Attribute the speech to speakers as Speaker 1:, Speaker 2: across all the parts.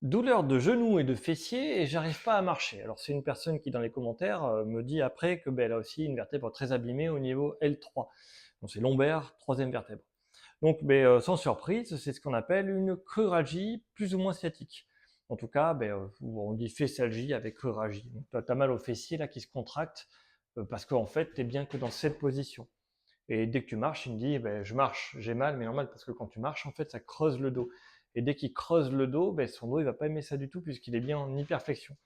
Speaker 1: Douleur de genou et de fessier et j'arrive pas à marcher. Alors c'est une personne qui dans les commentaires me dit après que elle a aussi une vertèbre très abîmée au niveau L3. Donc c'est lombaire, troisième vertèbre. Donc sans surprise, c'est ce qu'on appelle une cruralgie plus ou moins sciatique. En tout cas, on dit fessialgie avec cruralgie. Donc tu as mal au fessier là qui se contracte parce qu'en fait tu es bien que dans cette position. Et dès que tu marches, il me dit, je marche, j'ai mal, mais normal, parce que quand tu marches, en fait, ça creuse le dos. Et dès qu'il creuse le dos, son dos, il va pas aimer ça du tout, puisqu'il est bien en hyperflexion.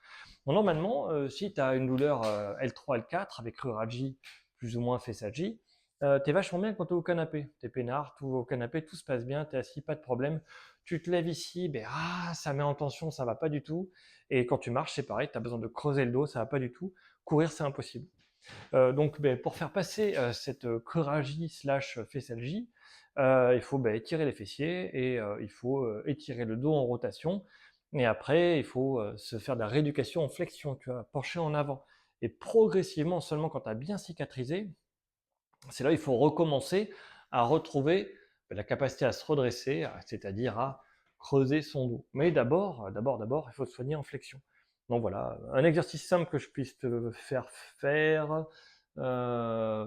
Speaker 1: Bon, normalement, si tu as une douleur L3, L4, avec ruralgie, plus ou moins fessialgie, t'es vachement bien quand t'es au canapé. T'es peinard, tout au canapé, tout se passe bien, t'es assis, pas de problème. Tu te lèves ici, ça met en tension, ça va pas du tout. Et quand tu marches, c'est pareil, t'as besoin de creuser le dos, ça va pas du tout. Courir, c'est impossible. Donc, pour faire passer cette cruralgie slash fessialgie, il faut étirer les fessiers et il faut étirer le dos en rotation. Et après, il faut se faire de la rééducation en flexion, tu vois, pencher en avant. Et progressivement, seulement quand tu as bien cicatrisé, c'est là il faut recommencer à retrouver la capacité à se redresser, c'est-à-dire à creuser son dos. Mais d'abord, il faut se soigner en flexion. Donc voilà, un exercice simple que je puisse te faire faire. Euh...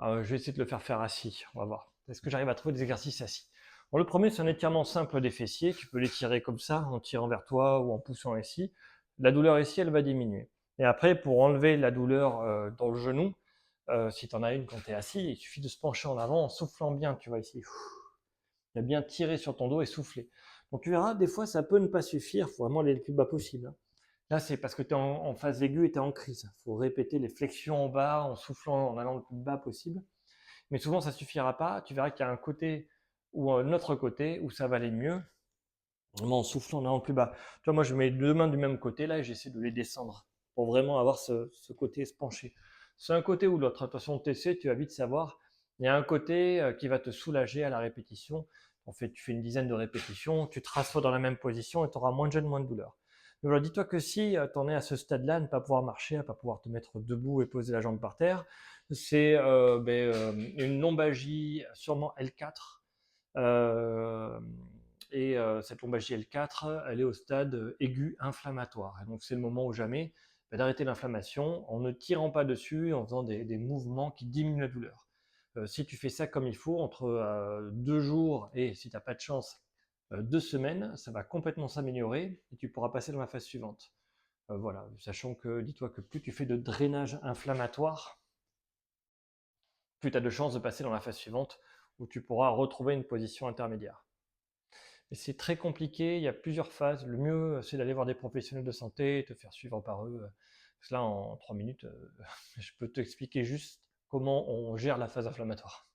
Speaker 1: je vais essayer de le faire faire assis, on va voir. Est-ce que j'arrive à trouver des exercices assis? Bon, le premier, c'est un étirement simple des fessiers. Tu peux l'étirer comme ça, en tirant vers toi ou en poussant ici. La douleur ici, elle va diminuer. Et après, pour enlever la douleur dans le genou, si tu en as une quand tu es assis, il suffit de se pencher en avant en soufflant bien, tu vois ici. Il a bien tiré sur ton dos et souffler. Donc tu verras, des fois, ça peut ne pas suffire. Il faut vraiment aller le plus bas possible, hein. Là, c'est parce que tu es en phase aiguë et tu es en crise. Il faut répéter les flexions en bas en soufflant, en allant le plus bas possible. Mais souvent, ça suffira pas. Tu verras qu'il y a un côté ou un autre côté où ça va aller mieux, vraiment en soufflant en allant plus bas. Tu vois, moi, je mets deux mains du même côté là et j'essaie de les descendre pour vraiment avoir ce côté se pencher. C'est un côté ou l'autre. Attention, TC, tu vas vite savoir. Il y a un côté qui va te soulager à la répétition. En fait, tu fais une dizaine de répétitions, tu te rassois dans la même position et tu auras moins de gêne, moins de douleur. Mais voilà, dis-toi que si tu en es à ce stade-là, ne pas pouvoir marcher, à ne pas pouvoir te mettre debout et poser la jambe par terre, c'est une lombalgie sûrement L4. Euh, et cette lombalgie L4, elle est au stade aigu inflammatoire. Et donc c'est le moment ou jamais d'arrêter l'inflammation en ne tirant pas dessus, en faisant des mouvements qui diminuent la douleur. Si tu fais ça comme il faut, entre 2 jours et, si tu n'as pas de chance, 2 semaines, ça va complètement s'améliorer et tu pourras passer dans la phase suivante. Voilà, sachant que dis-toi que plus tu fais de drainage inflammatoire, plus tu as de chances de passer dans la phase suivante où tu pourras retrouver une position intermédiaire. Mais c'est très compliqué, il y a plusieurs phases. Le mieux, c'est d'aller voir des professionnels de santé, te faire suivre par eux. Parce que là, en 3 minutes, je peux t'expliquer juste comment on gère la phase inflammatoire.